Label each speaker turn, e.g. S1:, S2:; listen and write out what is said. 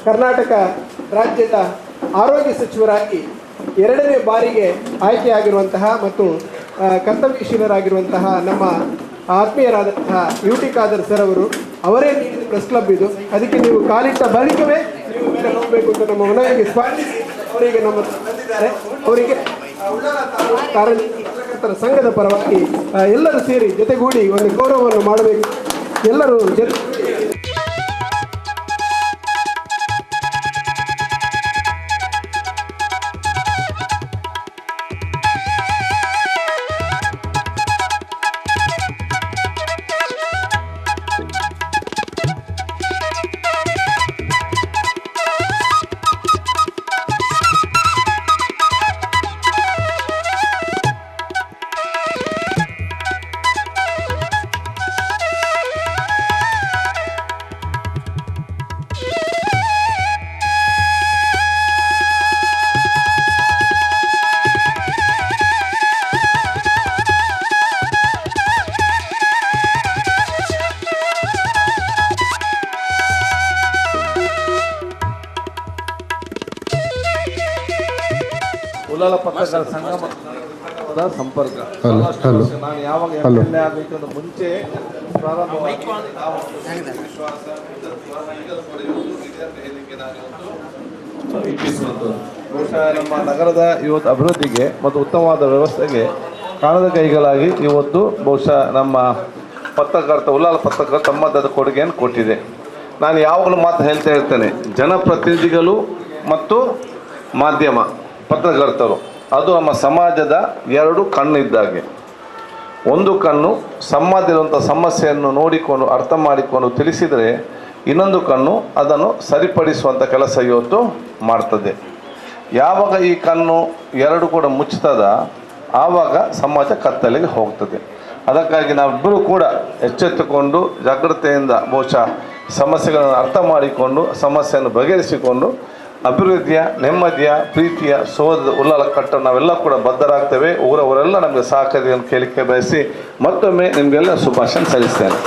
S1: ಕರ್ನಾಟಕ ರಾಜ್ಯದ ಆರೋಗ್ಯ ಸಚಿವರಾಗಿ 2ನೇ ಬಾರಿಗೆ ಆಯ್ಕೆಯಾಗಿರುವಂತಹ ಮತ್ತು ಕರ್ತವ್ಯಶೀಲರಾಗಿರುವಂತಹ ನಮ್ಮ ಆತ್ಮೀಯರಾದಂತಹ UT ಖಾದರ್ ಸರ್ ಅವರೇ ನೀಡಿದ ಪ್ರೆಸ್ ಕ್ಲಬ್ ಇದು. ಅದಕ್ಕೆ ನೀವು ಕಾಲಿಟ್ಟ ಬಳಿಕವೇ ನೀವು ಮೇಲೆ ಹೋಗಬೇಕು ಅಂತ ನಮ್ಮ ಮನವಿಗೆ ಸ್ಪಂದಿಸಿ ಅವರಿಗೆ ನಮ್ಮ ತಂದಿದ್ದಾರೆ. ಅವರಿಗೆ ಪತ್ರಕರ್ತರ ಸಂಘದ ಪರವಾಗಿ ಎಲ್ಲರೂ ಸೇರಿ ಜೊತೆಗೂಡಿ ಒಂದು ಗೌರವವನ್ನು ಮಾಡಬೇಕು. ಎಲ್ಲರೂ ಜೊತೆ
S2: ಉಲ್ಲಾಲ ಪತ್ರಕರ್ತರ ಸಂಘದ ಸಂಪರ್ಕ. ನಾನು ಯಾವಾಗ MLA ಆಗಲಿಕ್ಕೆ ಮುಂಚೆ ಪ್ರಾರಂಭವಾಗಿ ಬಹುಶಃ ನಮ್ಮ ನಗರದ ಇವತ್ತು ಅಭಿವೃದ್ಧಿಗೆ ಮತ್ತು ಉತ್ತಮವಾದ ವ್ಯವಸ್ಥೆಗೆ ಕಾಣದ ಕೈಗಳಾಗಿ ಇವತ್ತು ಬಹುಶಃ ನಮ್ಮ ಉಲ್ಲಾಲ ಪತ್ರಕರ್ತ ತಮ್ಮದಾದ ಕೊಡುಗೆಯನ್ನು ಕೊಟ್ಟಿದೆ. ನಾನು ಯಾವಾಗಲೂ ಮಾತು ಹೇಳ್ತಾ ಇರ್ತೇನೆ, ಜನಪ್ರತಿನಿಧಿಗಳು ಮತ್ತು ಮಾಧ್ಯಮ ಪತ್ರಕರ್ತರು ಅದು ನಮ್ಮ ಸಮಾಜದ 2 ಕಣ್ಣು ಇದ್ದಾಗೆ. ಒಂದು ಕಣ್ಣು ಸಮಾಜದಲ್ಲಿರುವಂಥ ಸಮಸ್ಯೆಯನ್ನು ನೋಡಿಕೊಂಡು ಅರ್ಥ ಮಾಡಿಕೊಂಡು ತಿಳಿಸಿದರೆ, ಇನ್ನೊಂದು ಕಣ್ಣು ಅದನ್ನು ಸರಿಪಡಿಸುವಂಥ ಕೆಲಸ ಇವತ್ತು ಮಾಡ್ತದೆ. ಯಾವಾಗ ಈ ಕಣ್ಣು 2 ಕೂಡ ಮುಚ್ತದ ಆವಾಗ ಸಮಾಜ ಕತ್ತಲೆಗೆ ಹೋಗ್ತದೆ. ಅದಕ್ಕಾಗಿ ನಾವಿಬ್ಬರೂ ಕೂಡ ಎಚ್ಚೆತ್ತುಕೊಂಡು ಜಾಗೃತೆಯಿಂದ ಬಹುಶಃ ಸಮಸ್ಯೆಗಳನ್ನು ಅರ್ಥ ಮಾಡಿಕೊಂಡು ಸಮಸ್ಯೆಯನ್ನು ಬಗೆಹರಿಸಿಕೊಂಡು ಅಭಿವೃದ್ಧಿಯ, ನೆಮ್ಮದಿಯ, ಪ್ರೀತಿಯ, ಸೋದರದ ಉಲ್ಲಾಲ ಕಟ್ಟ ನಾವೆಲ್ಲ ಕೂಡ ಬದ್ಧರಾಗ್ತೇವೆ. ಊರವರೆಲ್ಲ ನಮಗೆ ಸಹಕಾರಿಯನ್ನು ಕೇಳಿಕೆ ಬಯಸಿ ಮತ್ತೊಮ್ಮೆ ನಿಮಗೆಲ್ಲ ಶುಭಾಶಯ ಸಲ್ಲಿಸ್ತೇನೆ.